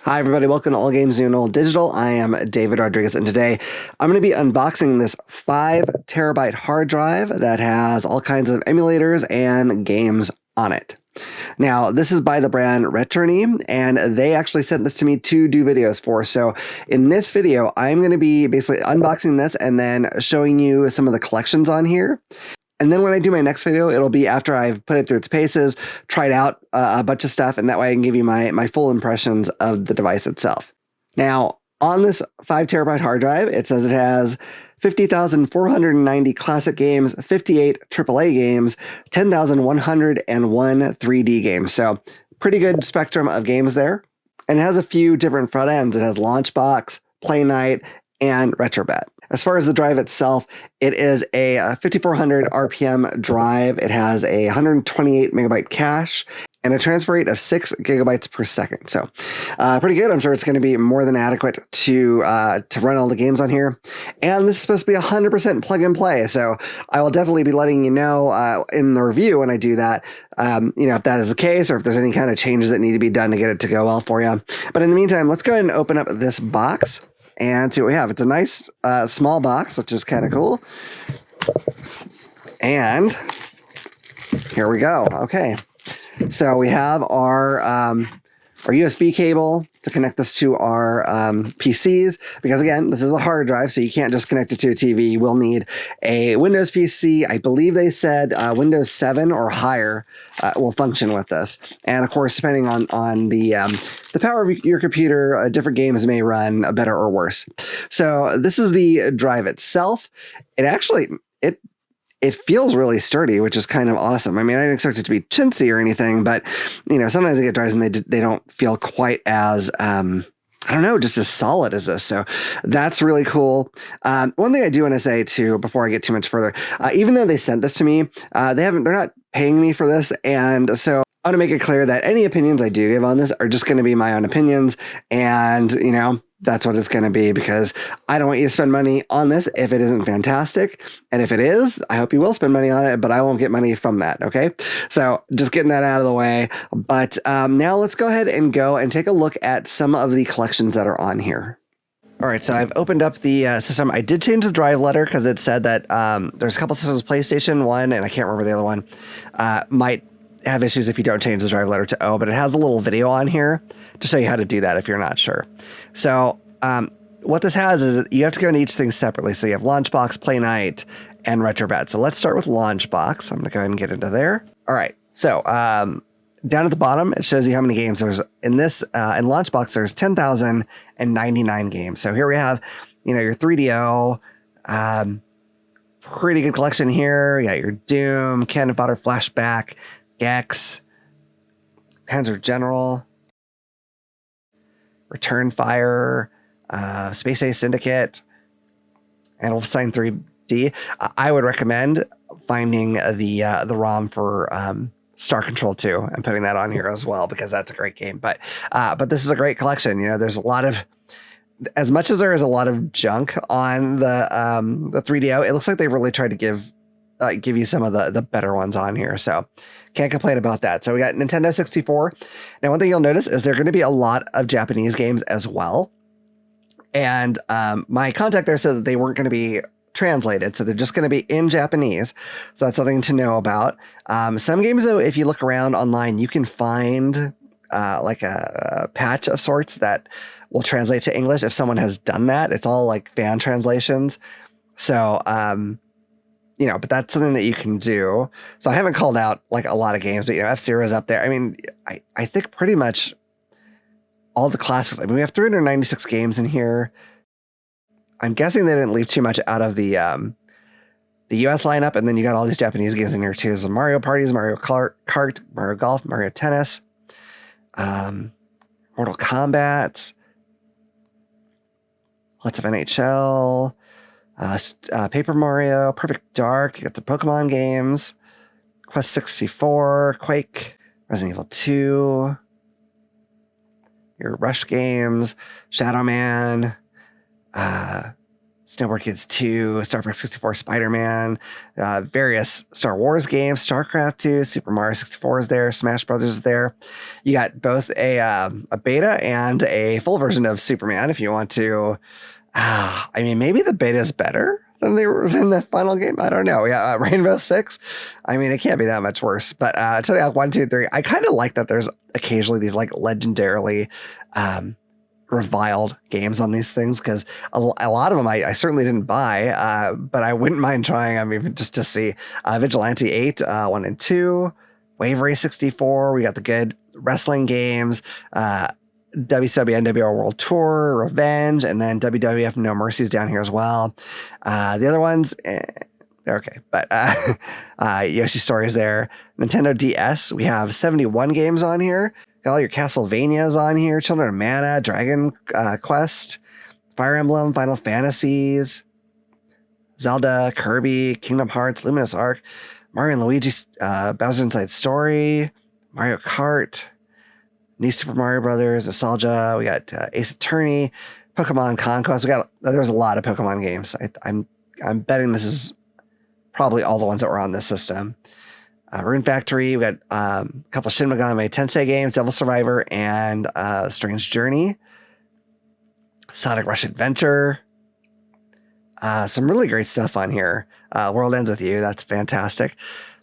Hi everybody, welcome to All Games New and Old Digital. I am David Rodriguez, and today I'm going to be unboxing this 5 terabyte hard drive that has all kinds of emulators and games on it. Now, this is by the brand Retrony, and they actually sent this to me to do videos for. So in this video, I'm going to be basically unboxing this and then showing you some of the collections on here. And then when I do my next video, it'll be after I've put it through its paces, tried out a bunch of stuff, and that way I can give you my full impressions of the device itself. Now, on this 5 terabyte hard drive, it says it has 50,490 classic games, 58 AAA games, 10,101 3D games. So pretty good spectrum of games there. And it has a few different front ends. It has Launchbox, Playnite, and Retrobat. As far as the drive itself, it is a 5400 RPM drive. It has a 128 megabyte cache and a transfer rate of 6 gigabytes per second. So pretty good. I'm sure it's going to be more than adequate to run all the games on here. And this is supposed to be 100% plug and play. So I will definitely be letting you know in the review when I do that, if that is the case or if there's any kind of changes that need to be done to get it to go well for you. But in the meantime, let's go ahead and open up this box and see what we have. It's a nice small box, which is kind of cool. And here we go. Okay. So we have our USB cable to connect this to our PCs, because again, this is a hard drive, so you can't just connect it to a TV. You will need a Windows PC. I believe they said Windows 7 or higher will function with this. And of course, depending on the power of your computer, different games may run better or worse. So this is the drive itself. It feels really sturdy, which is kind of awesome. I mean, I didn't expect it to be chintzy or anything, but sometimes I get drives and they don't feel quite as I don't know, just as solid as this. So that's really cool. One thing I do want to say too, before I get too much further, even though they sent this to me, they're not paying me for this, and so I want to make it clear that any opinions I do give on this are just going to be my own opinions, and that's what it's going to be, because I don't want you to spend money on this if it isn't fantastic. And if it is, I hope you will spend money on it, but I won't get money from that. Okay. So just getting that out of the way. But now let's go ahead and take a look at some of the collections that are on here. All right, so I've opened up the system. I did change the drive letter because it said that there's a couple systems, PlayStation 1, and I can't remember the other one, might have issues if you don't change the drive letter to O, but it has a little video on here to show you how to do that if you're not sure. So what this has is you have to go into each thing separately. So you have Launchbox, Playnite, and Retrobat. So let's start with Launchbox. I'm going to go ahead and get into there. All right, so down at the bottom, it shows you how many games there's in this. In Launchbox, there's 10,099 games. So here we have, your 3DO, pretty good collection here. You got your Doom, Cannon Fodder, Flashback, Gex, Panzer General, Return Fire, Space Ace Syndicate, and Wolfenstein 3D. I would recommend finding the ROM for Star Control 2 and putting that on here as well, because that's a great game. But this is a great collection. There's a lot of, as much as there is a lot of junk on the 3DO, it looks like they really tried to give you some of the better ones on here. So can't complain about that. So we got Nintendo 64. Now, one thing you'll notice is there are going to be a lot of Japanese games as well. And my contact there said that they weren't going to be translated, so they're just going to be in Japanese. So that's something to know about. Some games, though, if you look around online, you can find like a patch of sorts that will translate to English if someone has done that. It's all like fan translations. So, but that's something that you can do. So I haven't called out like a lot of games, but F-Zero's up there. I mean, I think pretty much all the classics. I mean, we have 396 games in here. I'm guessing they didn't leave too much out of the US lineup, and then you got all these Japanese games in here too. So Mario Parties, Mario Kart, Mario Golf, Mario Tennis, Mortal Kombat, lots of NHL, Paper Mario, Perfect Dark. You got the Pokemon games, Quest 64, Quake, Resident Evil 2, your Rush games, Shadow Man, Snowboard Kids 2, Star Fox 64, Spider-Man, various Star Wars games, StarCraft 2, Super Mario 64 is there, Smash Brothers is there. You got both a beta and a full version of Superman if you want to. I mean, maybe the beta is better than the final game. I don't know. Yeah, Rainbow Six. I mean, it can't be that much worse. But Tony Hawk 1, 2, 3. I kind of like that there's occasionally these like legendarily reviled games on these things, because a lot of them I certainly didn't buy, but I wouldn't mind trying them even just to see. Vigilante 8, 1 and 2, Wave Race 64. We got the good wrestling games, WCW NWO World Tour, Revenge, and then WWF No Mercy's down here as well. The other ones, they're okay, but Yoshi's Story is there. Nintendo DS, we have 71 games on here. Got all your Castlevanias on here, Children of Mana, Dragon Quest, Fire Emblem, Final Fantasies, Zelda, Kirby, Kingdom Hearts, Luminous Arc, Mario and Luigi, Bowser's Inside Story, Mario Kart, New Super Mario Brothers, Nostalgia. We got Ace Attorney, Pokemon Conquest. There's a lot of Pokemon games. I'm betting this is probably all the ones that were on this system. Rune Factory. We got a couple Shin Megami Tensei games, Devil Survivor and Strange Journey. Sonic Rush Adventure. Some really great stuff on here. World Ends With You. That's fantastic.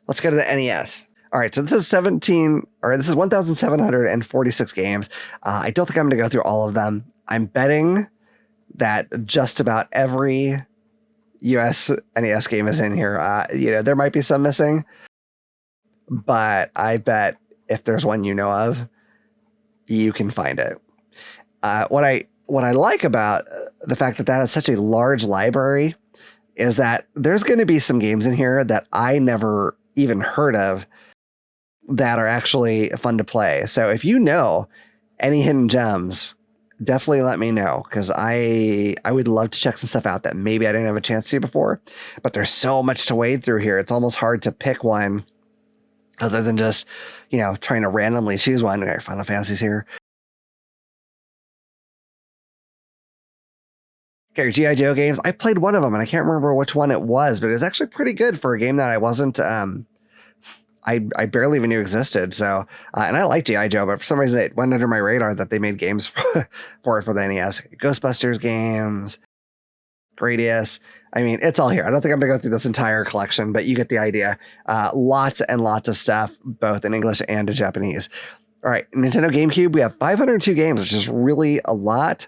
Let's go to the NES. All right, so this is 1,746 games. I don't think I'm going to go through all of them. I'm betting that just about every US NES game is in here. There might be some missing, but I bet if there's one you know of, you can find it. What I like about the fact that is such a large library is that there's going to be some games in here that I never even heard of that are actually fun to play. So if you know any hidden gems, definitely let me know, because I would love to check some stuff out that maybe I didn't have a chance to before. But there's so much to wade through here. It's almost hard to pick one other than just, trying to randomly choose one. Okay, Final Fantasy's here. Okay, your G.I. Joe games. I played one of them and I can't remember which one it was, but it was actually pretty good for a game that I wasn't... I barely even knew existed. So, and I like G.I. Joe, but for some reason it went under my radar that they made games for it for the NES. Ghostbusters games, Gradius. I mean, it's all here. I don't think I'm going to go through this entire collection, but you get the idea. Lots and lots of stuff, both in English and in Japanese. All right, Nintendo GameCube, we have 502 games, which is really a lot.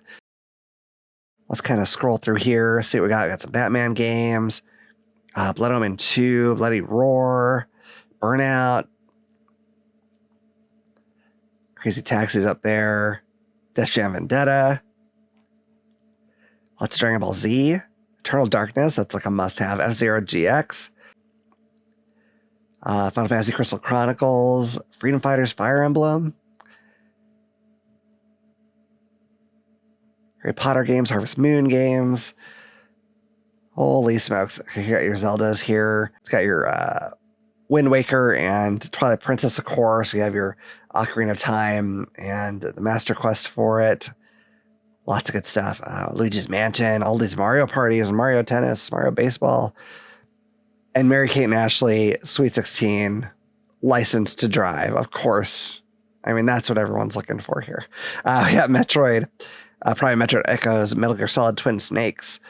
Let's kind of scroll through here, see what we got. We got some Batman games, Blood Omen 2, Bloody Roar, Burnout, Crazy Taxi's up there, Death Jam Vendetta, lots of Dragon Ball Z, Eternal Darkness, that's like a must-have, F-Zero GX, Final Fantasy Crystal Chronicles, Freedom Fighters, Fire Emblem, Harry Potter games, Harvest Moon games. Holy smokes. Okay, you got your Zeldas here. It's got your Wind Waker and Twilight Princess, of course. We have your Ocarina of Time and the Master Quest for it. Lots of good stuff. Luigi's Mansion, all these Mario parties, Mario Tennis, Mario Baseball, and Mary-Kate and Ashley, Sweet 16, License to Drive, of course. I mean, that's what everyone's looking for here. We got Metroid, Prime Metroid Echoes, Metal Gear Solid Twin Snakes.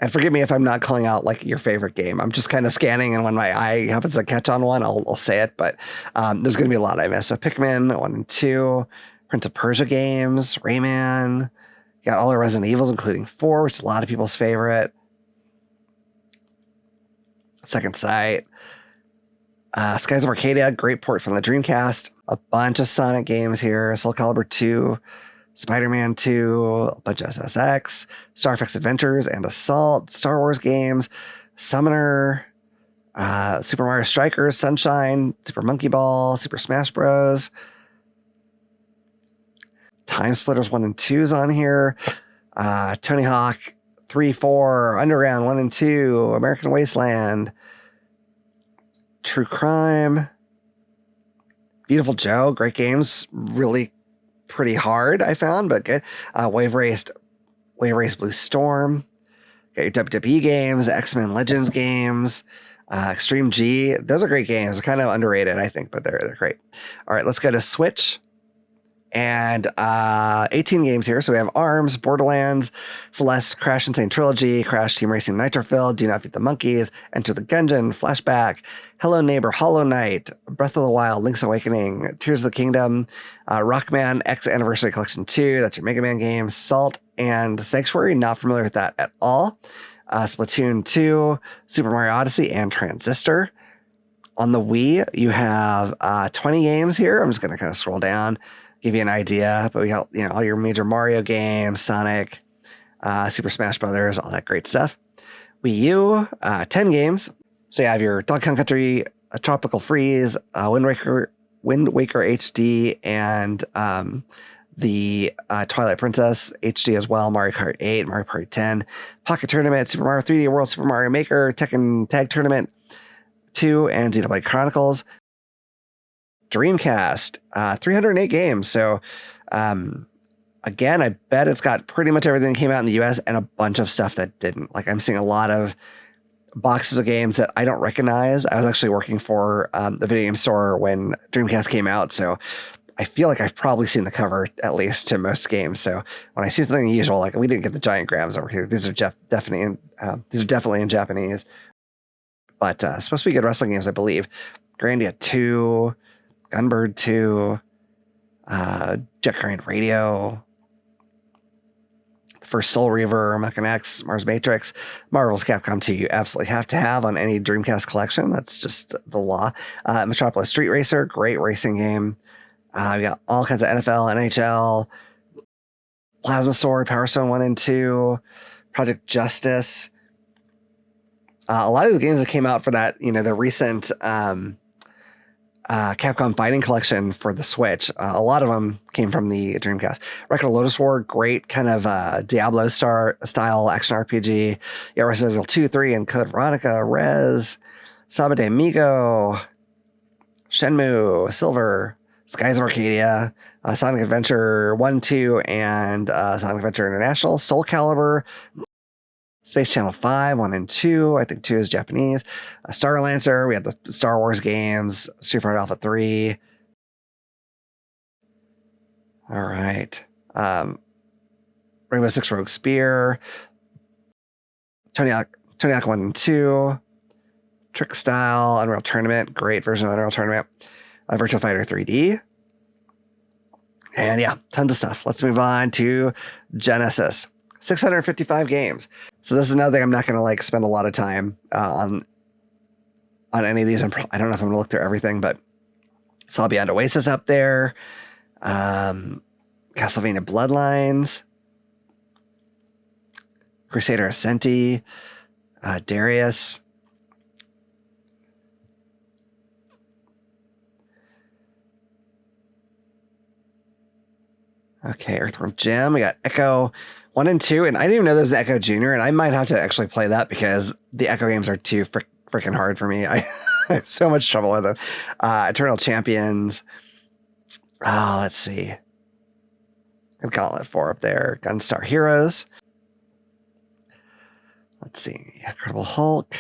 And forgive me if I'm not calling out like your favorite game. I'm just kind of scanning, and when my eye happens to catch on one, I'll say it. But there's going to be a lot I miss. So Pikmin 1 and 2, Prince of Persia games, Rayman. You got all the Resident Evils, including 4, which is a lot of people's favorite. Second Sight. Skies of Arcadia, great port from the Dreamcast. A bunch of Sonic games here. Soul Calibur 2. Spider-Man 2, a bunch of SSX, Star Fox Adventures and Assault, Star Wars games, Summoner, Super Mario Strikers, Sunshine, Super Monkey Ball, Super Smash Bros. Time Splitters 1 and 2 is on here. Tony Hawk 3, 4, Underground 1 and 2, American Wasteland, True Crime, Beautiful Joe, great games, really pretty hard, I found, but good. Wave Race Wave Race Blue Storm. Got your WWE games, X-Men Legends games, Extreme G. Those are great games. They're kind of underrated, I think, but they're great. All right, let's go to Switch. And 18 games here. So we have ARMS, Borderlands, Celeste, Crash Insane Trilogy, Crash Team Racing Nitrofield, Do Not Feed the Monkeys, Enter the Gungeon, Flashback, Hello Neighbor, Hollow Knight, Breath of the Wild, Link's Awakening, Tears of the Kingdom, Rockman X Anniversary Collection 2, that's your Mega Man game, Salt, and Sanctuary. Not familiar with that at all. Splatoon 2, Super Mario Odyssey, and Transistor. On the Wii, you have 20 games here. I'm just going to kind of scroll down, give you an idea, but we got, all your major Mario games, Sonic, Super Smash Brothers, all that great stuff. Wii U, 10 games. So you have your Donkey Kong Country, Tropical Freeze, Wind Waker HD, and the Twilight Princess HD as well, Mario Kart 8, Mario Party 10, Pocket Tournament, Super Mario 3D World, Super Mario Maker, Tekken Tag Tournament 2, and Xenoblade Chronicles. Dreamcast, 308 games. So, again, I bet it's got pretty much everything that came out in the US and a bunch of stuff that didn't. Like, I'm seeing a lot of boxes of games that I don't recognize. I was actually working for the video game store when Dreamcast came out, so I feel like I've probably seen the cover at least to most games. So when I see something unusual, like we didn't get the giant grams over here. These are definitely in Japanese, but supposed to be good wrestling games, I believe. Grandia 2. Gunbird 2, Jet Grind Radio, the first Soul Reaver, Mech X, Mars Matrix, Marvel's Capcom 2 you absolutely have to have on any Dreamcast collection. That's just the law. Metropolis Street Racer, great racing game. We got all kinds of NFL, NHL, Plasma Sword, Power Stone 1 and 2, Project Justice. A lot of the games that came out for that, the recent Capcom Fighting Collection for the Switch. A lot of them came from the Dreamcast. Record Lotus War, great kind of Diablo style action RPG. Yeah, Resident Evil 2, 3, and Code Veronica, Rez, Saba de Amigo, Shenmue, Silver, Skies of Arcadia, Sonic Adventure 1, 2, and Sonic Adventure International, Soul Calibur, Space Channel 5, 1 and 2. I think 2 is Japanese. Star Lancer. We had the Star Wars games. Street Fighter Alpha 3. All right. Rainbow Six Rogue Spear. Tony Hawk 1 and 2. Trick Style. Unreal Tournament. Great version of Unreal Tournament. Virtua Fighter 3D. And yeah, tons of stuff. Let's move on to Genesis. 655 games. So this is another thing I'm not going to spend a lot of time on any of these. I don't know if I'm going to look through everything, but so I'll be on Oasis up there. Castlevania Bloodlines, Crusader Ascenti, Darius. Okay, Earthworm Jim. We got Echo 1 and 2, and I didn't even know there's an Echo Junior, and I might have to actually play that because the Echo games are too freaking hard for me. I have so much trouble with them. Eternal Champions. Let's see. Good Gauntlet 4 up there. Gunstar Heroes. Let's see. Incredible Hulk.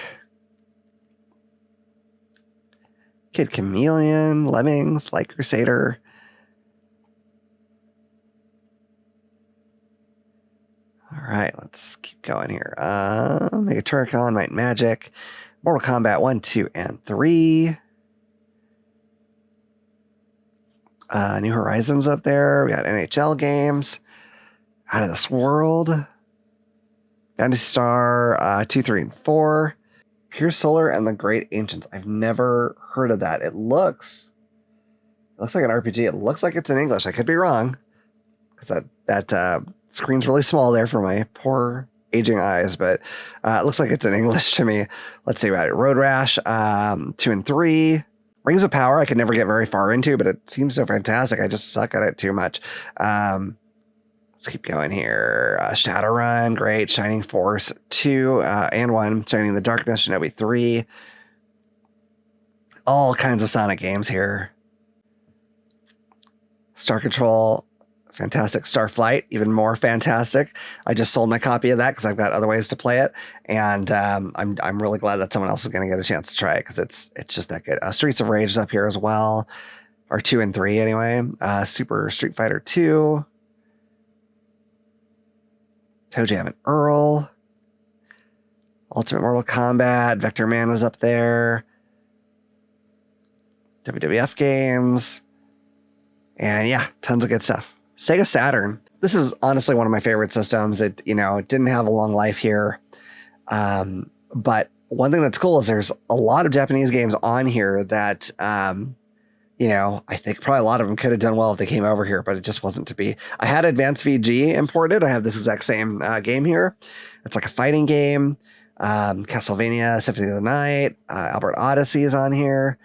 Kid Chameleon. Lemmings. Light Crusader. All right, let's keep going here. Mega Turrican, Might and Magic, Mortal Kombat 1, 2, and 3. New Horizons up there. We got NHL games. Out of This World. Fantasy Star 2, 3, and 4. Pure Solar and the Great Ancients. I've never heard of that. It looks like an RPG. It looks like it's in English. I could be wrong. Because that screen's really small there for my poor aging eyes, but it looks like it's in English to me. Let's see about it. Road Rash 2 and 3. Rings of Power I could never get very far into, but it seems so fantastic. I just suck at it too much. Let's keep going here. Shadowrun, great. Shining Force 2 and 1. Shining in the Darkness, Shinobi 3. All kinds of Sonic games here. Star Control fantastic. Starflight, even more fantastic. I just sold my copy of that because I've got other ways to play it, and I'm really glad that someone else is going to get a chance to try it because it's just that good. Streets of Rage is up here as well, or 2 and 3 anyway. Super Street Fighter 2, Toe Jam and Earl, Ultimate Mortal Kombat, Vector Man was up there, WWF games, and yeah, tons of good stuff. Sega Saturn. This is honestly one of my favorite systems. It didn't have a long life here. But one thing that's cool is there's a lot of Japanese games on here that, I think probably a lot of them could have done well if they came over here, but it just wasn't to be. I had Advanced VG imported. I have this exact same game here. It's like a fighting game. Castlevania, Symphony of the Night, Albert Odyssey is on here.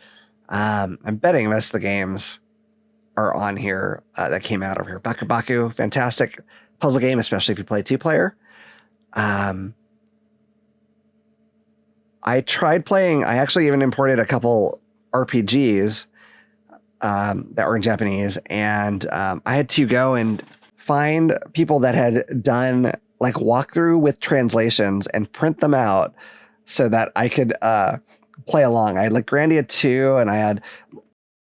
I'm betting most of the games are on here that came out over here. Baku Baku, fantastic puzzle game, especially if you play 2-player. I tried playing, I actually even imported a couple RPGs that were in Japanese, and I had to go and find people that had done like walkthrough with translations and print them out so that I could play along. I had like Grandia 2, and I had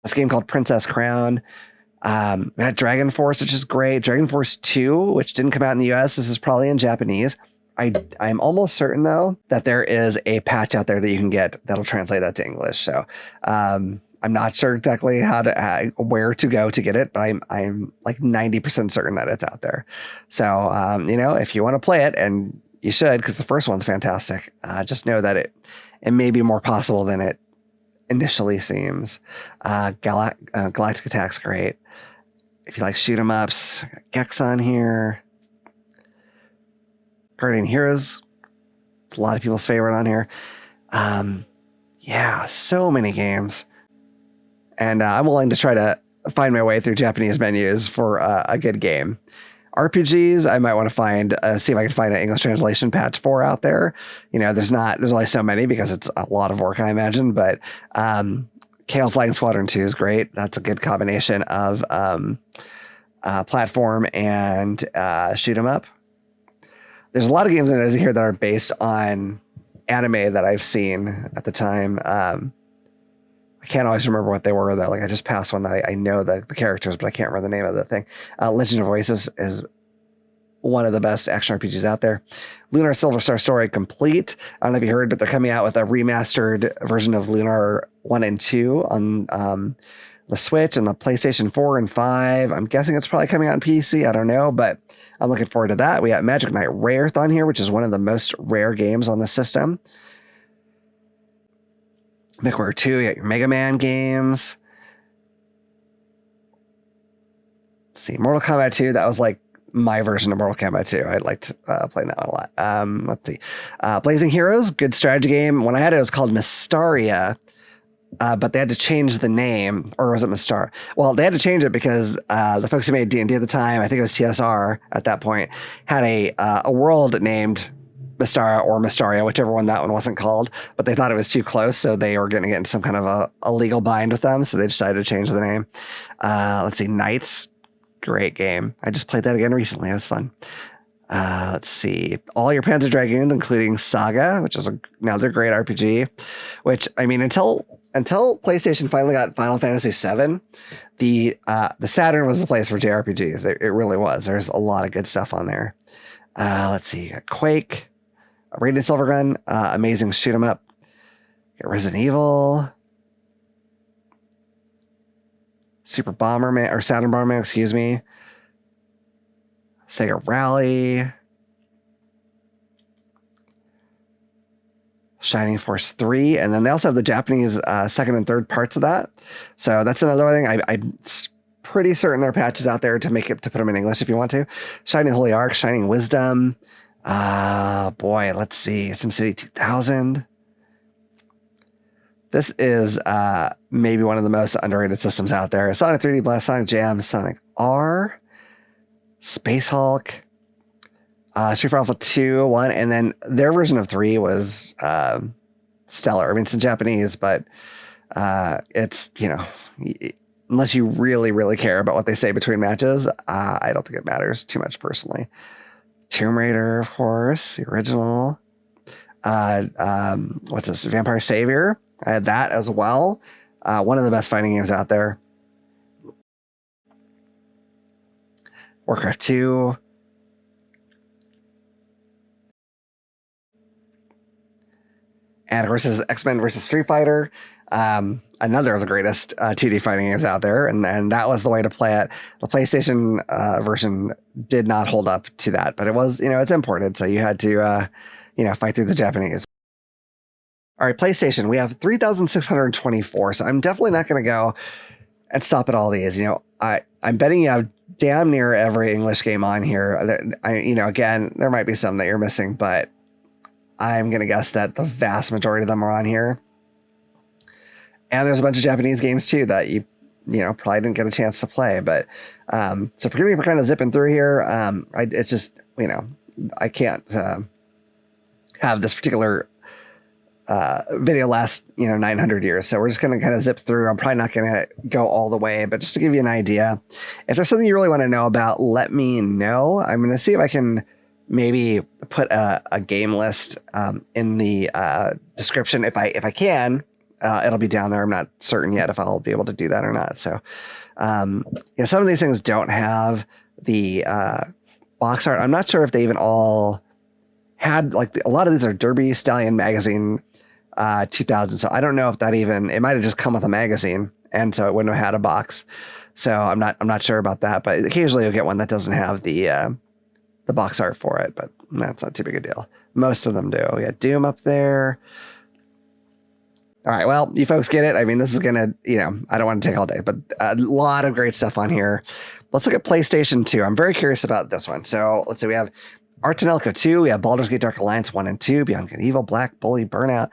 this game called Princess Crown. I had Dragon Force, which is great. Dragon Force 2, which didn't come out in the US. This is probably in Japanese. I'm almost certain though that there is a patch out there that you can get that'll translate that to English. So I'm not sure exactly where to go to get it, but I'm like 90% certain that it's out there. So if you want to play it, and you should, because the first one's fantastic, just know that it may be more possible than it initially seems. Galactic Attack's great. If you like shoot 'em ups, Gex on here. Guardian Heroes, it's a lot of people's favorite on here. Yeah, so many games. And I'm willing to try to find my way through Japanese menus for a good game. RPGs, I might want to find, see if I can find an English translation patch for out there. There's only so many because it's a lot of work, I imagine, but KL Flying Squadron 2 is great. That's a good combination of platform and shoot 'em up. There's a lot of games in here that are based on anime that I've seen at the time. I can't always remember what they were though. Like I just passed one that I know the characters, but I can't remember the name of the thing. Legend of Voices is one of the best action RPGs out there. Lunar Silver Star Story complete. I don't know if you heard, but they're coming out with a remastered version of Lunar 1 and 2 on the Switch and the PlayStation 4 and 5. I'm guessing it's probably coming out on PC. I don't know, but I'm looking forward to that. We got Magic Knight Rareath on here, which is one of the most rare games on the system. MechWarrior 2, you got your Mega Man games. Let's see, Mortal Kombat 2, that was like my version of Mortal Kombat 2. I liked playing that one a lot. Let's see. Blazing Heroes, good strategy game. When I had it, it was called Mystaria, but they had to change the name, or was it Mystar? Well, they had to change it because the folks who made D&D at the time, I think it was TSR at that point, had a world named Mystara or Mystaria, whichever one that one wasn't called, but they thought it was too close, so they were going to get into some kind of a legal bind with them, so they decided to change the name. Let's see, Knights, great game. I just played that again recently. It was fun. Let's see, all your Panzer Dragoons, including Saga, which is another great RPG, which, I mean, until PlayStation finally got Final Fantasy VII, the Saturn was the place for JRPGs. It really was. There's a lot of good stuff on there. Let's see, you got Quake, Radiant Silvergun, amazing shoot 'em up. Resident Evil, Super Bomberman, or Saturn Bomberman, excuse me. Sega Rally, Shining Force 3, and then they also have the Japanese second and third parts of that. So that's another thing. I'm pretty certain there are patches out there to put them in English if you want to. Shining Holy Ark, Shining Wisdom. Boy, let's see. SimCity 2000. This is maybe one of the most underrated systems out there. Sonic 3D Blast, Sonic Jam, Sonic R, Space Hulk, Street Fighter Alpha 2, 1, and then their version of 3 was stellar. I mean, it's in Japanese, but it's, unless you really, really care about what they say between matches. I don't think it matters too much personally. Tomb Raider, of course, the original. What's this? Vampire Savior. I had that as well. One of the best fighting games out there. Warcraft 2. And of course, this is X-Men versus Street Fighter. Another of the greatest 2D fighting games out there. And that was the way to play it. The PlayStation version did not hold up to that, but it was, it's imported. So you had to, fight through the Japanese. All right, PlayStation, we have 3,624. So I'm definitely not going to go and stop at all these. I'm betting you have damn near every English game on here. Again, there might be some that you're missing, but I'm going to guess that the vast majority of them are on here. And there's a bunch of Japanese games too that you probably didn't get a chance to play. But so forgive me for kind of zipping through here. It's just, I can't have this particular video last 900 years. So we're just going to kind of zip through. I'm probably not going to go all the way, but just to give you an idea, if there's something you really want to know about, let me know. I'm going to see if I can maybe put a game list in the description. If I can, it'll be down there. I'm not certain yet if I'll be able to do that or not. So some of these things don't have the box art. I'm not sure if they even all had, a lot of these are Derby Stallion Magazine 2000. So I don't know if that even, it might have just come with a magazine, and so it wouldn't have had a box. So I'm not sure about that, but occasionally you'll get one that doesn't have the box art for it, but that's not too big a deal. Most of them do. We got Doom up there. All right, well, you folks get it. I mean, this is gonna, I don't want to take all day, but a lot of great stuff on here. Let's look at PlayStation 2. I'm very curious about this one. So let's see, we have Art and Elco 2, we have Baldur's Gate Dark Alliance 1 and 2, Beyond Good and Evil, Black Bully, Burnout.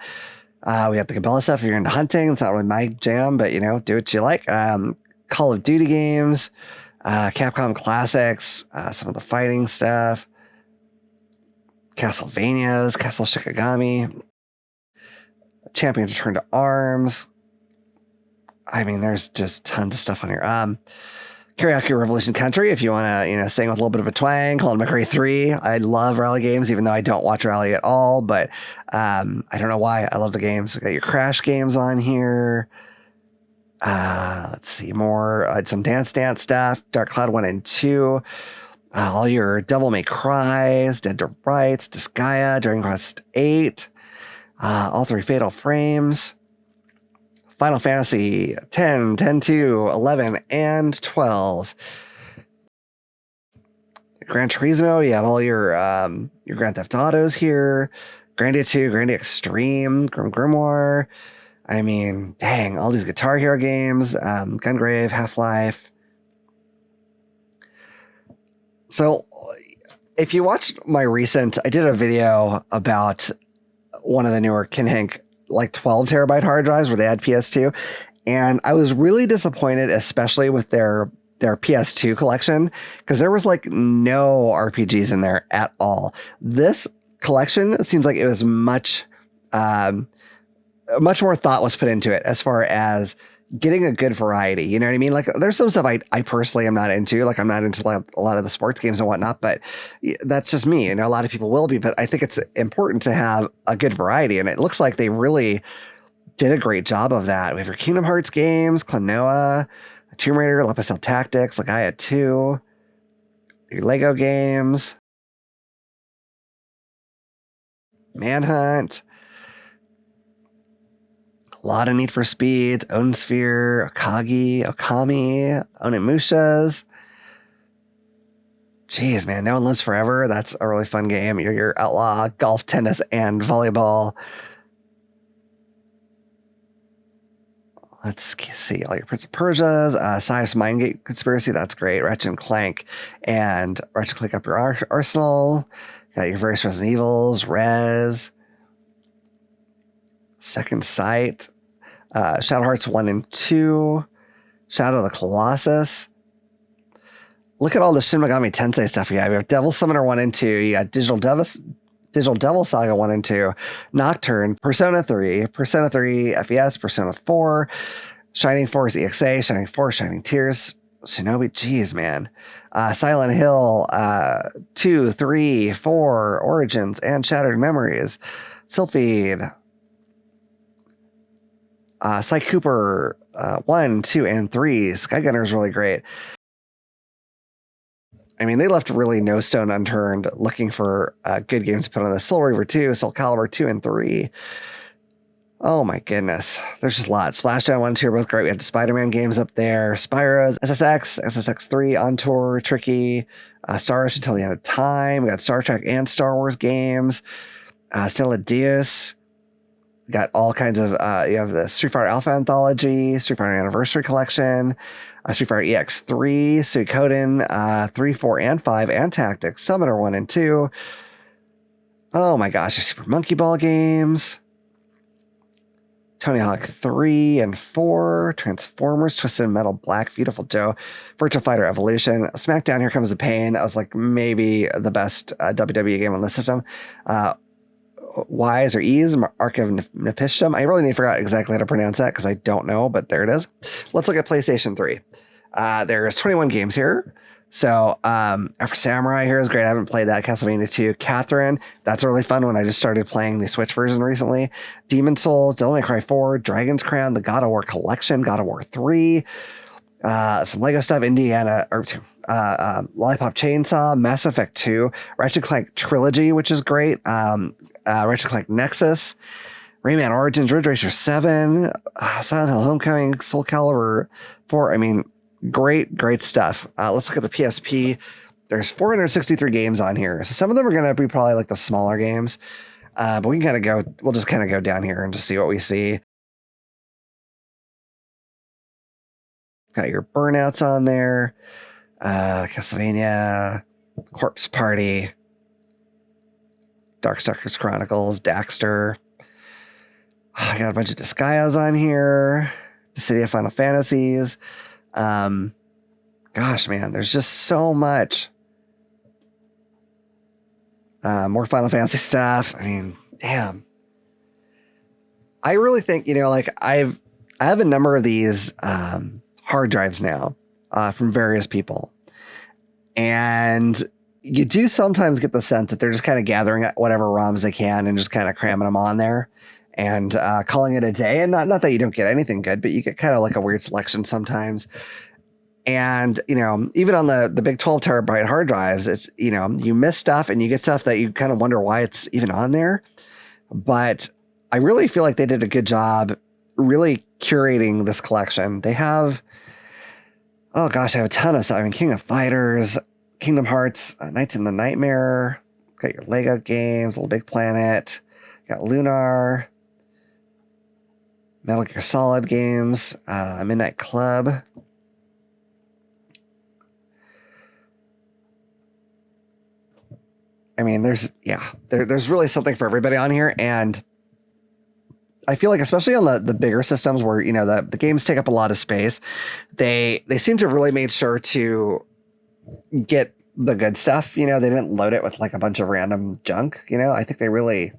We have the Cabela stuff if you're into hunting. It's not really my jam, but do what you like. Call of Duty games, Capcom classics, some of the fighting stuff, Castlevanias, Castle Shikigami, Champions Return to Arms. I mean, there's just tons of stuff on here. Karaoke Revolution Country, if you want to, sing with a little bit of a twang. Colin McRae 3. I love rally games, even though I don't watch rally at all, but I don't know why. I love the games. We got your Crash games on here. Let's see more. Some Dance Dance stuff. Dark Cloud 1 and 2. All your Devil May Cries, Dead to Rights, Disgaea, Dragon Quest 8. All 3 Fatal Frames. Final Fantasy 10, 10-2, 11, and 12. Gran Turismo, you have all your Grand Theft Autos here. Grandia 2, Grandia Extreme, Grimoire. I mean, dang, all these Guitar Hero games. Gungrave, Half-Life. So, if you watched my recent, I did a video about one of the newer Kinhank 12 terabyte hard drives where they had PS2, and I was really disappointed, especially with their PS2 collection, because there was no RPGs in there at all. This collection seems like it was much more thought was put into it as far as getting a good variety. You know what I mean? There's some stuff I personally am not into. I'm not into a lot of the sports games and whatnot, but that's just me. A lot of people will be, but I think it's important to have a good variety. And it looks like they really did a great job of that. We have your Kingdom Hearts games, Klonoa, Tomb Raider, Lepicel Tactics, Legaia 2, your Lego games, Manhunt, a lot of Need for Speed, Own Sphere, Okami, Onimushas. Jeez, man, No One Lives Forever. That's a really fun game. Your Outlaw, golf, tennis, and volleyball. Let's see, all your Prince of Persia's, Sias Mindgate Conspiracy. That's great. Ratchet and Clank, and Ratchet and Clank Up Your Arsenal. Got your various Resident Evils, Rez, Second Sight, Shadow Hearts 1 and 2, Shadow of the Colossus. Look at all the Shin Megami Tensei stuff you have. We have Devil Summoner 1 and 2. You got Digital Devil Saga 1 and 2, Nocturne, Persona 3 FES, Persona 4, Shining Force EXA, Shining Force, Shining Tears, Shinobi, geez, man. Silent Hill 2, 3, 4, Origins, and Shattered Memories. Sylphid, Psych Cooper 1, 2, and 3. Skygunner is really great. I mean, they left really no stone unturned looking for good games to put on this. Soul Reaver 2, Soul Calibur 2 and 3. Oh my goodness. There's just a lot. Splashdown 1 and 2 are both great. We have the Spider-Man games up there. Spyro's, SSX, SSX3, On Tour, Tricky, Star Wars Until the End of Time. We got Star Trek and Star Wars games. Stella Deus. We got all kinds of, you have the Street Fighter Alpha Anthology, Street Fighter Anniversary Collection, Street Fighter EX3, Suikoden 3, 4, and 5, and Tactics, Summoner 1 and 2. Oh my gosh, Super Monkey Ball games. Tony Hawk 3 and 4, Transformers, Twisted Metal Black, Beautiful Joe, Virtua Fighter Evolution, SmackDown, Here Comes the Pain. That was like maybe the best WWE game on the system. Y's or E's, Arc of Nepishtim. I really need to figure out exactly how to pronounce that because I don't know, but there it is. Let's look at PlayStation 3. There's 21 games here. So After Samurai here is great. I haven't played that. Castlevania 2. Catherine, that's a really fun one. I just started playing the Switch version recently. Demon Souls, Devil May Cry 4, Dragon's Crown, the God of War Collection, God of War 3, some Lego stuff, Indiana, or Lollipop Chainsaw, Mass Effect 2, Ratchet & Clank Trilogy, which is great, Ratchet & Clank Nexus, Rayman Origins, Ridge Racer 7, Silent Hill Homecoming, Soul Calibur 4. I mean, great stuff. Let's look at the PSP. There's 463 games on here. So some of them are going to be probably like the smaller games. But we'll just kind of go down here and just see what we see. Got your Burnouts on there. Castlevania, Corpse Party, Darkstalkers Chronicles, Daxter. I got a bunch of Disgaeas on here. The City of Final Fantasies. Gosh, man, there's just so much. More Final Fantasy stuff. I mean, damn. I really think, like I have a number of these hard drives now from various people. And you do sometimes get the sense that they're just kind of gathering whatever ROMs they can and just kind of cramming them on there and calling it a day. And not that you don't get anything good, but you get kind of like a weird selection sometimes. And, even on the big 12 terabyte hard drives, it's, you miss stuff and you get stuff that you kind of wonder why it's even on there. But I really feel like they did a good job really curating this collection. They have, oh gosh, I have a ton of stuff. I mean, King of Fighters, Kingdom Hearts, Knights in the Nightmare, got your Lego games, Little Big Planet, got Lunar, Metal Gear Solid games, Midnight Club. I mean, there's really something for everybody on here. And I feel like, especially on the bigger systems where, the games take up a lot of space, they seem to have really made sure to get the good stuff. They didn't load it with like a bunch of random junk. I think they really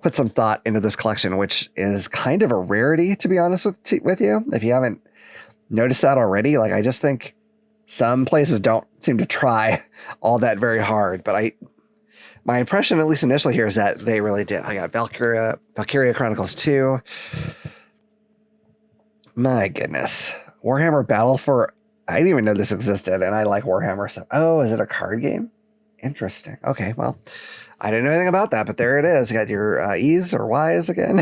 put some thought into this collection, which is kind of a rarity, to be honest with you. If you haven't noticed that already, like I just think some places don't seem to try all that very hard, but my impression, at least initially here, is that they really did. I got Valkyria Chronicles 2. My goodness. Warhammer Battle for... I didn't even know this existed, and I like Warhammer stuff. Oh, is it a card game? Interesting. Okay, well, I didn't know anything about that, but there it is. You got your E's or Y's again.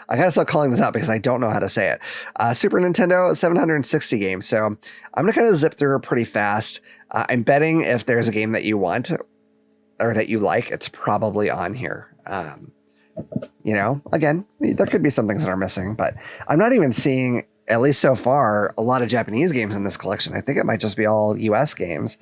I gotta stop calling this out because I don't know how to say it. Super Nintendo, 760 games. So I'm gonna kind of zip through it pretty fast. I'm betting if there's a game that you want or that you like, it's probably on here. Again, there could be some things that are missing, but I'm not even seeing, at least so far, a lot of Japanese games in this collection. I think it might just be all US games.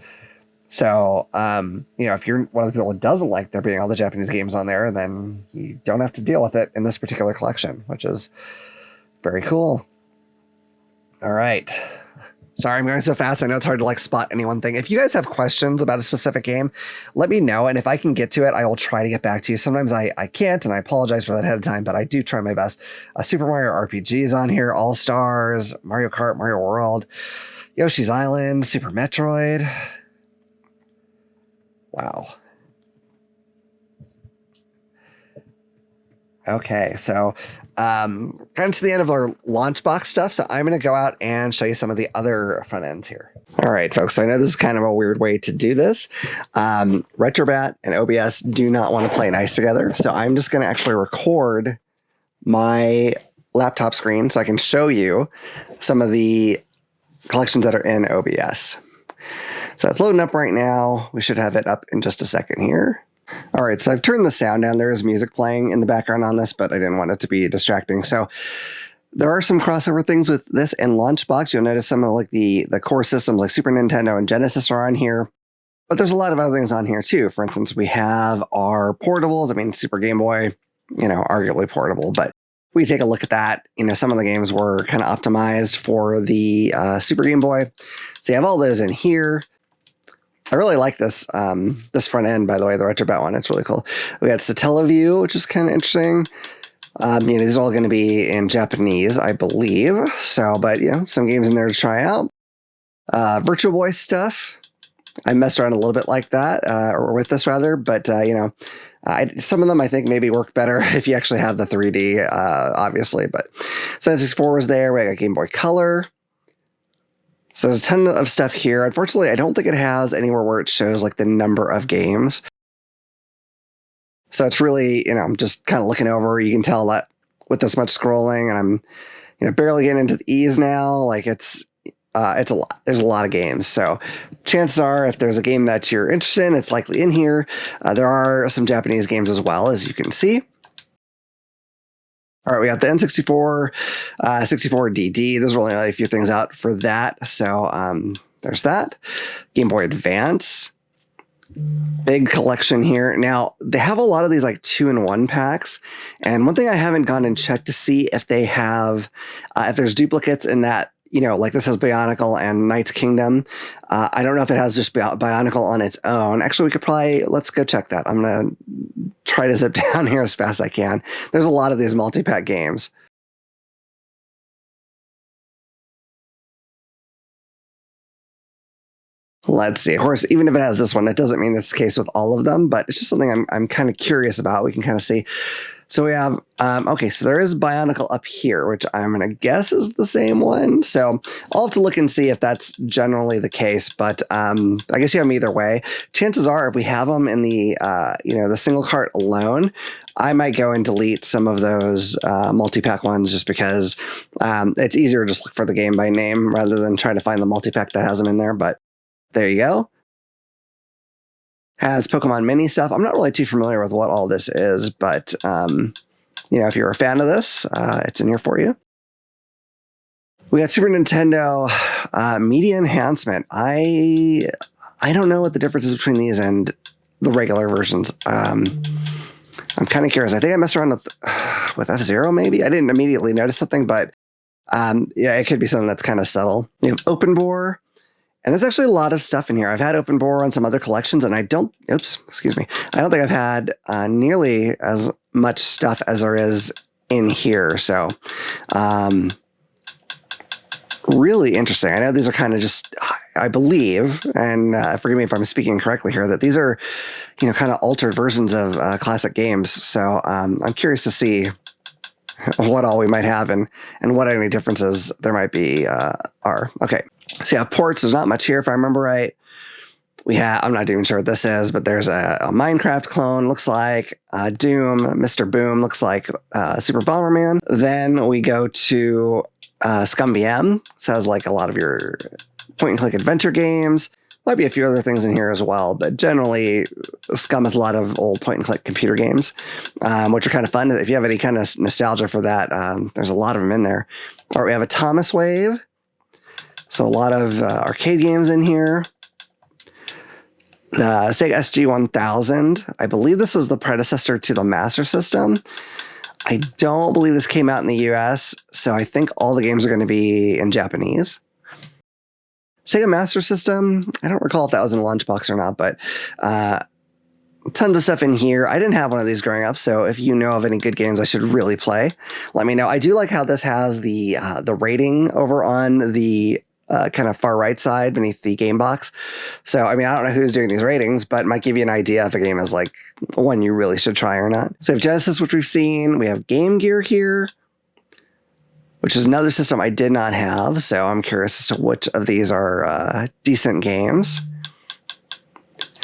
So, if you're one of the people that doesn't like there being all the Japanese games on there, then you don't have to deal with it in this particular collection, which is very cool. All right. Sorry, I'm going so fast. I know it's hard to like spot any one thing. If you guys have questions about a specific game, let me know. And if I can get to it, I will try to get back to you. Sometimes I can't, and I apologize for that ahead of time, but I do try my best. Super Mario RPG is on here, All Stars, Mario Kart, Mario World, Yoshi's Island, Super Metroid. Wow. Okay, so kind of to the end of our Launchbox stuff, so I'm going to go out and show you some of the other front ends here. All right, folks, so I know this is kind of a weird way to do this. Retrobat and OBS do not want to play nice together, so I'm just going to actually record my laptop screen so I can show you some of the collections that are in OBS. So it's loading up right now. We should have it up in just a second here. All right, so I've turned the sound down. There is music playing in the background on this, but I didn't want it to be distracting. So there are some crossover things with this and Launchbox. You'll notice some of like the core systems like Super Nintendo and Genesis are on here. But there's a lot of other things on here too. For instance, we have our portables. I mean, Super Game Boy, arguably portable, but we take a look at that. Some of the games were kind of optimized for the Super Game Boy. So you have all those in here. I really like this this front end, by the way, the Retrobat one. It's really cool. We got Satellaview, which is kind of interesting. These are all going to be in Japanese, I believe. So, but some games in there to try out. Virtual Boy stuff. I messed around a little bit like that, or with this rather, but some of them I think maybe work better if you actually have the 3D, obviously. But N64 was there. We got Game Boy Color. So there's a ton of stuff here. Unfortunately, I don't think it has anywhere where it shows like the number of games. So it's really, I'm just kind of looking over. You can tell that with this much scrolling, and I'm, barely getting into the E's now. Like it's a lot. There's a lot of games. So chances are, if there's a game that you're interested in, it's likely in here. There are some Japanese games as well, as you can see. All right, we got the N64, 64DD. There's really only a few things out for that. So there's that. Game Boy Advance. Big collection here. Now, they have a lot of these like 2-in-1 packs. And one thing I haven't gone and checked to see if they have, if there's duplicates in that, like this has Bionicle and Knight's Kingdom. I don't know if it has just Bionicle on its own. Actually, we could probably, let's go check that. I'm going to try to zip down here as fast as I can. There's a lot of these multi-pack games. Let's see. Of course, even if it has this one, it doesn't mean that's the case with all of them, but it's just something I'm kind of curious about. We can kind of see. So we have, okay, so there is Bionicle up here, which I'm going to guess is the same one. So I'll have to look and see if that's generally the case, but I guess you have them either way. Chances are, if we have them in the, the single cart alone, I might go and delete some of those multi-pack ones just because it's easier to just look for the game by name rather than try to find the multi-pack that has them in there, but there you go. Has Pokemon Mini stuff. I'm not really too familiar with what all this is, but if you're a fan of this, it's in here for you. We got Super Nintendo Media Enhancement. I don't know what the difference is between these and the regular versions. I'm kind of curious. I think I messed around with F-Zero, maybe. I didn't immediately notice something, but it could be something that's kind of subtle. We have Open Bore. And there's actually a lot of stuff in here. I've had Open Bore on some other collections, and I don't think I've had nearly as much stuff as there is in here. So, really interesting. I know these are kind of just, I believe, and forgive me if I'm speaking correctly here, that these are, kind of altered versions of classic games. So, I'm curious to see what all we might have and what any differences there might be are. Okay. So yeah, ports, there's not much here if I remember right. I'm not even sure what this is, but there's a Minecraft clone, looks like Doom, Mr. Boom, looks like Super Bomberman. Then we go to Scum BM. It has like a lot of your point and click adventure games. Might be a few other things in here as well, but generally Scum has a lot of old point and click computer games, which are kind of fun. If you have any kind of nostalgia for that, there's a lot of them in there. All right, we have a Thomas Wave. So a lot of arcade games in here. The Sega SG-1000. I believe this was the predecessor to the Master System. I don't believe this came out in the US, so I think all the games are going to be in Japanese. Sega Master System. I don't recall if that was in the Launchbox or not, but tons of stuff in here. I didn't have one of these growing up, so if you know of any good games I should really play, let me know. I do like how this has the rating over on the kind of far right side beneath the game box. So, I mean, I don't know who's doing these ratings, but it might give you an idea if a game is like one you really should try or not. So we have Genesis, which we've seen. We have Game Gear here, which is another system I did not have. So I'm curious as to which of these are decent games.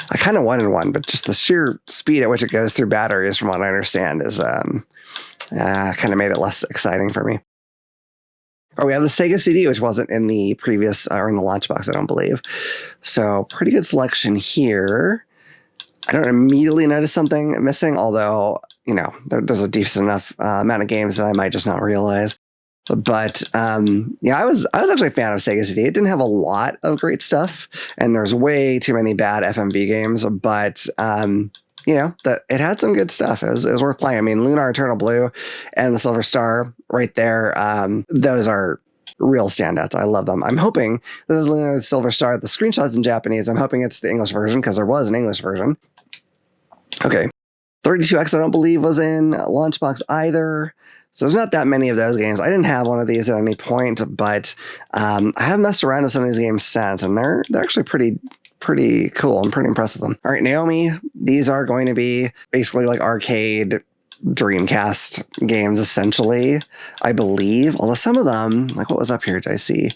I kind of wanted one, but just the sheer speed at which it goes through batteries, from what I understand, is kind of made it less exciting for me. Oh, we have the Sega CD, which wasn't in the previous, or in the Launchbox, I don't believe. So pretty good selection here. I don't immediately notice something missing, although, you know, there's a decent enough amount of games that I might just not realize. But yeah, I was actually a fan of Sega CD. It didn't have a lot of great stuff, and there's way too many bad FMV games, but you know, it had some good stuff. It was worth playing. I mean, Lunar Eternal Blue and the Silver Star right there, those are real standouts. I love them. I'm hoping this is Lunar Silver Star. The screenshot's in Japanese. I'm hoping it's the English version, because there was an English version. Okay. 32X I don't believe was in Launchbox either. So there's not that many of those games. I didn't have one of these at any point, but I have messed around with some of these games since, and they're actually pretty cool. I'm pretty impressed with them. All right, Naomi, these are going to be basically like arcade Dreamcast games, essentially, I believe. Although some of them, like what was up here, did I see?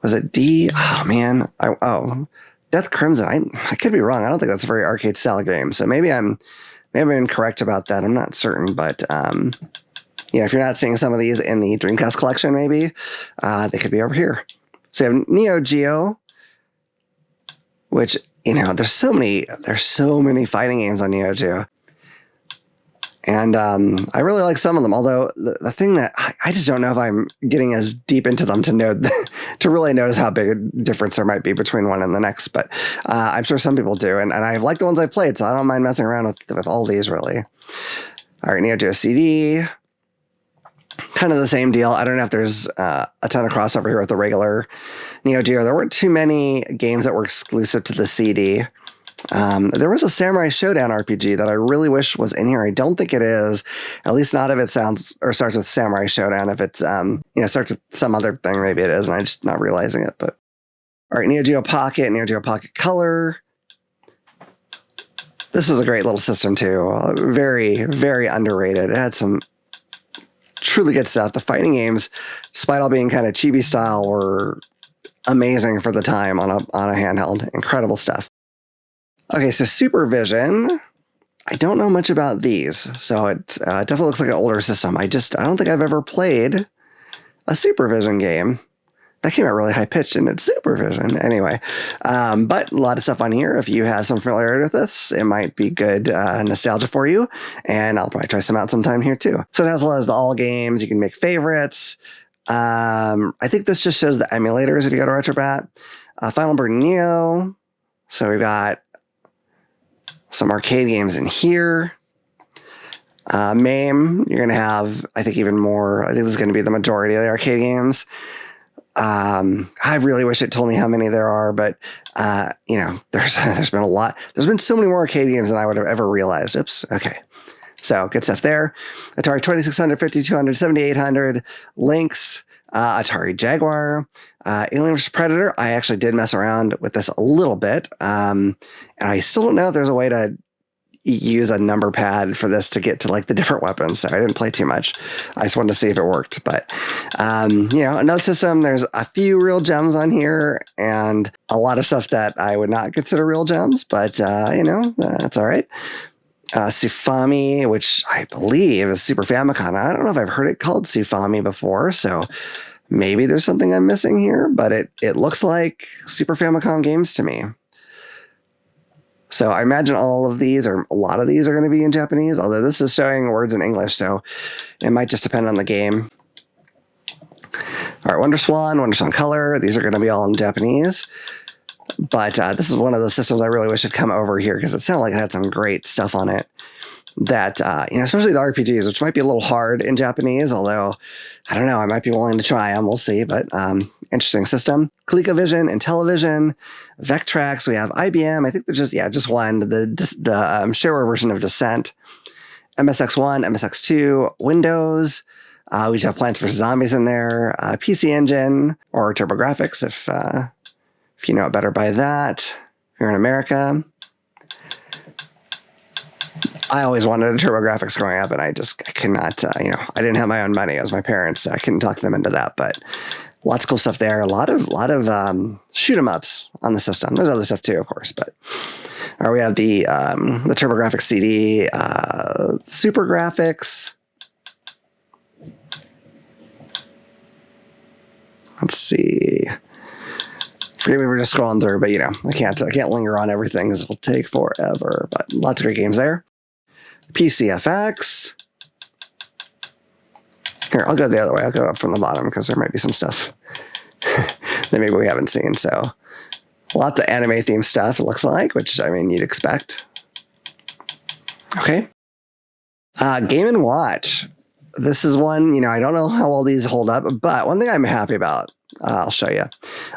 Was it D? Oh, man. Death Crimson. I could be wrong. I don't think that's a very arcade style game. So maybe I'm incorrect about that. I'm not certain, but you know, if you're not seeing some of these in the Dreamcast collection, maybe they could be over here. So you have Neo Geo, which, you know, there's so many fighting games on Neo Geo. And I really like some of them, although the thing that I just don't know if I'm getting as deep into them to really notice how big a difference there might be between one and the next. But I'm sure some people do. And I like the ones I've played, so I don't mind messing around with all these, really. All right, Neo Geo CD. Kind of the same deal. I don't know if there's a ton of crossover here with the regular Neo Geo. There weren't too many games that were exclusive to the CD. There was a Samurai Showdown RPG that I really wish was in here. I don't think it is. At least not if it sounds or starts with Samurai Showdown. If it's you know, starts with some other thing, maybe it is, and I'm just not realizing it. But all right, Neo Geo Pocket, Neo Geo Pocket Color. This is a great little system too. Very, very underrated. It had some truly good stuff. The fighting games, despite all being kind of chibi style, were amazing for the time on a handheld. Incredible stuff. Okay, so Supervision. I don't know much about these, so it definitely looks like an older system. I don't think I've ever played a Supervision game. That came out really high pitched, and it's Supervision. Anyway, but a lot of stuff on here. If you have some familiarity with this, it might be good nostalgia for you, and I'll probably try some out sometime here too. So it has the all games. You can make favorites. I think this just shows the emulators if you go to Retrobat. Final Burn Neo. So we've got some arcade games in here. MAME, you're going to have, I think, even more. I think this is going to be the majority of the arcade games. I really wish it told me how many there are, but you know, there's been a lot. There's been so many more arcade games than I would have ever realized. Oops. Okay. So good stuff there. Atari 2600, 5200, 7800, Lynx, Atari Jaguar, Alien vs. Predator. I actually did mess around with this a little bit. And I still don't know if there's a way to use a number pad for this to get to like the different weapons. So I didn't play too much. I just wanted to see if it worked. But, you know, another system, there's a few real gems on here and a lot of stuff that I would not consider real gems, but, you know, that's all right. Sufami, which I believe is Super Famicom. I don't know if I've heard it called Sufami before, so maybe there's something I'm missing here, but it looks like Super Famicom games to me. So I imagine all of these, or a lot of these, are going to be in Japanese, although this is showing words in English, so it might just depend on the game. All right, Wonder Swan Color, these are going to be all in Japanese. But this is one of those systems I really wish had come over here, because it sounded like it had some great stuff on it that, you know, especially the RPGs, which might be a little hard in Japanese, although, I don't know, I might be willing to try them. We'll see. But Interesting system. ColecoVision and Television, Vectrex. We have IBM. I think they're just one. The shareware version of Descent, MSX1, MSX2, Windows. We just have Plants vs. Zombies in there. PC Engine or TurboGrafx if you know it better by that. If you're in America. I always wanted a TurboGrafx growing up, and I could not, I didn't have my own money. It was my parents. So I couldn't talk them into that, but lots of cool stuff there. A lot of shoot 'em ups on the system. There's other stuff too, of course, but we have the TurboGrafx CD, Super Graphics. Let's see. Forgive me for just scrolling through, but I can't linger on everything. This will take forever. But lots of great games there. PCFX. Here, I'll go the other way. I'll go up from the bottom because there might be some stuff that maybe we haven't seen. So lots of anime themed stuff, it looks like, which you'd expect. Okay. Game & Watch. This is one, I don't know how all these hold up, but one thing I'm happy about, I'll show you.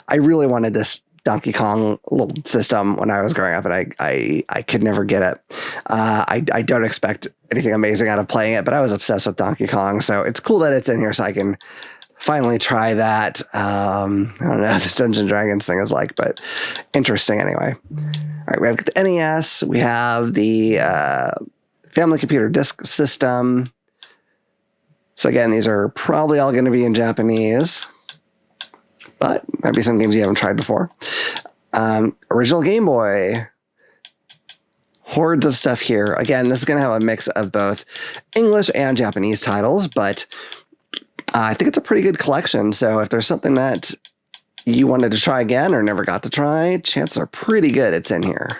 I really wanted this Donkey Kong little system when I was growing up, and I could never get it. I don't expect anything amazing out of playing it, but I was obsessed with Donkey Kong, so it's cool that it's in here so I can finally try that. I don't know what this Dungeons and Dragons thing is like, but interesting anyway. All right, we have the NES. We have the Family Computer Disk System. So again, these are probably all going to be in Japanese, but might be some games you haven't tried before. Original Game Boy. Hordes of stuff here. Again, this is going to have a mix of both English and Japanese titles, but I think it's a pretty good collection. So if there's something that you wanted to try again or never got to try, chances are pretty good it's in here.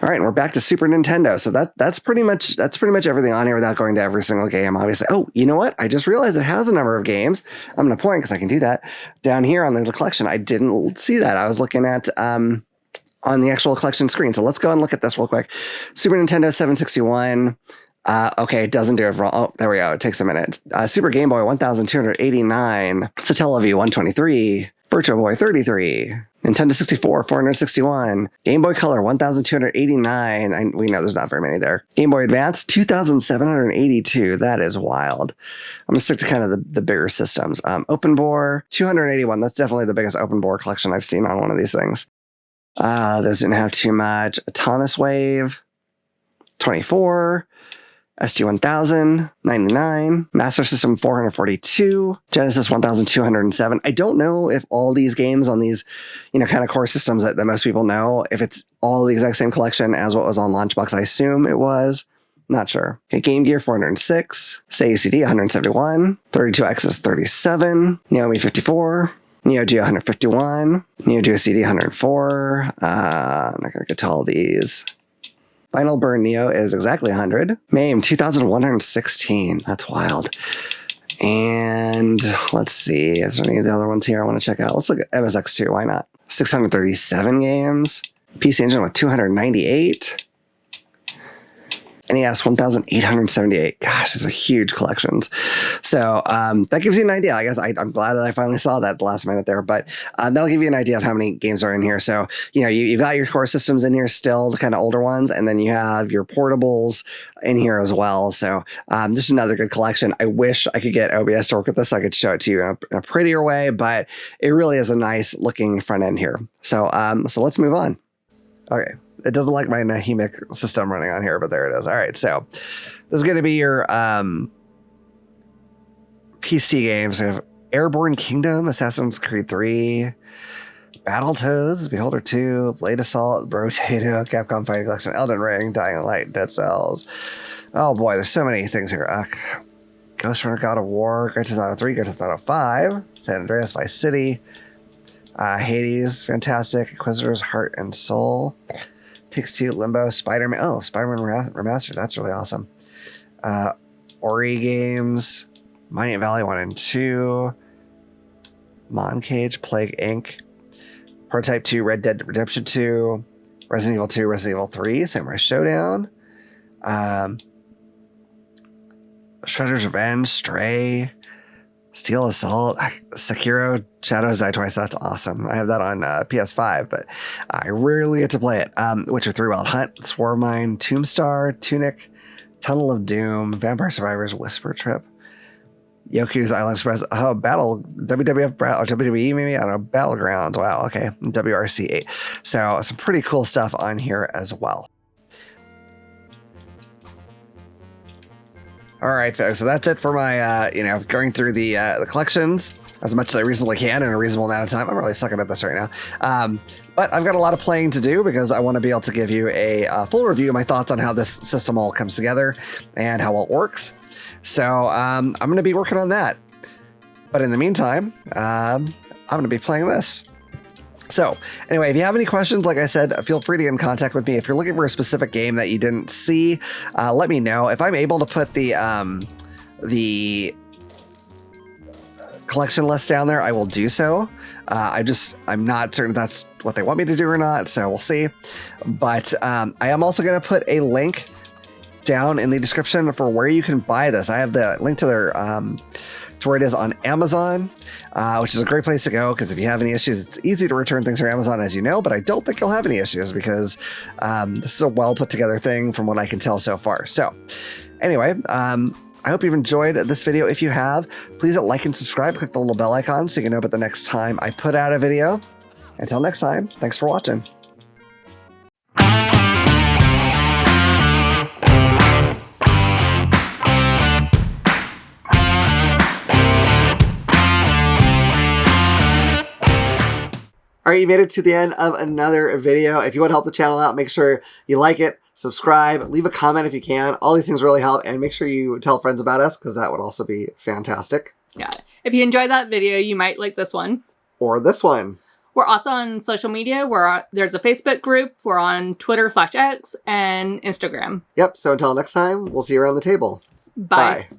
All right, and we're back to Super Nintendo. So that's pretty much everything on here without going to every single game, obviously. Oh, you know what? I just realized it has a number of games. I'm going to point because I can do that down here on the collection. I didn't see that. I was looking at on the actual collection screen. So let's go and look at this real quick. Super Nintendo 761. Okay, it doesn't do it wrong. Oh, there we go. It takes a minute. Super Game Boy 1289. Satellaview 123. Virtual Boy 33. Nintendo 64, 461. Game Boy Color, 1,289. We know there's not very many there. Game Boy Advance, 2,782. That is wild. I'm going to stick to kind of the bigger systems. Open Bore, 281. That's definitely the biggest Open Bore collection I've seen on one of these things. Those didn't have too much. Thomas Wave, 24. SG-1000, 99, Master System 442, Genesis 1207. I don't know if all these games on these, kind of core systems that most people know, if it's all the exact same collection as what was on Launchbox. I assume it was. Not sure. Okay, Game Gear 406, Sega CD 171, 32X 37, Naomi 54, Neo Geo 151, Neo Geo CD 104. I'm not going to get to all these. Final Burn Neo is exactly 100. MAME 2,116. That's wild. And let's see. Is there any of the other ones here I want to check out? Let's look at MSX2. Why not? 637 games. PC Engine with 298. NES 1,878. Gosh, these are huge collections. So that gives you an idea. I guess I'm glad that I finally saw that at the last minute there, but that'll give you an idea of how many games are in here. So, you've got your core systems in here still, the kind of older ones, and then you have your portables in here as well. So just another good collection. I wish I could get OBS to work with this so I could show it to you in a prettier way, but it really is a nice looking front end here. So, so let's move on. Okay. It doesn't like my Nahimic system running on here, but there it is. All right, so this is going to be your PC games. We have Airborne Kingdom, Assassin's Creed 3, Battletoads, Beholder 2, Blade Assault, Brotato, Capcom Fighting Collection, Elden Ring, Dying Light, Dead Cells. Oh boy, there's so many things here. Ghost Runner, God of War, Grand Theft Auto 3, Grand Theft Auto 5, San Andreas, Vice City, Hades, fantastic, Inquisitor's Heart and Soul. Takes Two, Limbo, Spider-Man. Oh, Spider-Man Remastered. That's really awesome. Ori games, Mining Valley 1 and 2, Moncage, Plague Inc., Prototype 2, Red Dead Redemption 2, Resident Evil 2, Resident Evil 3, Samurai Showdown, Shredder's Revenge, Stray, Steel Assault, Sekiro, Shadows Die Twice. That's awesome. I have that on PS5, but I rarely get to play it. Witcher 3 Wild Hunt, Swarmine, Tombstar, Tunic, Tunnel of Doom, Vampire Survivors, Whisper Trip, Yoku's Island Express, Battle, WWF, or WWE maybe? I don't know, Battlegrounds. Wow, okay. WRC8. So some pretty cool stuff on here as well. All right, folks, so that's it for my, going through the collections as much as I reasonably can in a reasonable amount of time. I'm really sucking at this right now. But I've got a lot of playing to do because I want to be able to give you a full review of my thoughts on how this system all comes together and how well it works. So I'm going to be working on that. But in the meantime, I'm going to be playing this. So anyway, if you have any questions, like I said, feel free to get in contact with me. If you're looking for a specific game that you didn't see, let me know. If I'm able to put the collection list down there, I will do so. I'm not certain if that's what they want me to do or not, so we'll see. But I am also going to put a link down in the description for where you can buy this. I have the link to their to where it is on Amazon, which is a great place to go because if you have any issues, it's easy to return things from Amazon, as you know, but I don't think you'll have any issues because this is a well put together thing from what I can tell so far. So anyway, I hope you've enjoyed this video. If you have, please like and subscribe, click the little bell icon so you can know about the next time I put out a video. Until next time, thanks for watching. All right, you made it to the end of another video. If you want to help the channel out, make sure you like it, subscribe, leave a comment if you can. All these things really help, and make sure you tell friends about us because that would also be fantastic. Yeah. If you enjoyed that video, you might like this one. Or this one. We're also on social media. There's a Facebook group. We're on Twitter/X and Instagram. Yep, so until next time, we'll see you around the table. Bye. Bye.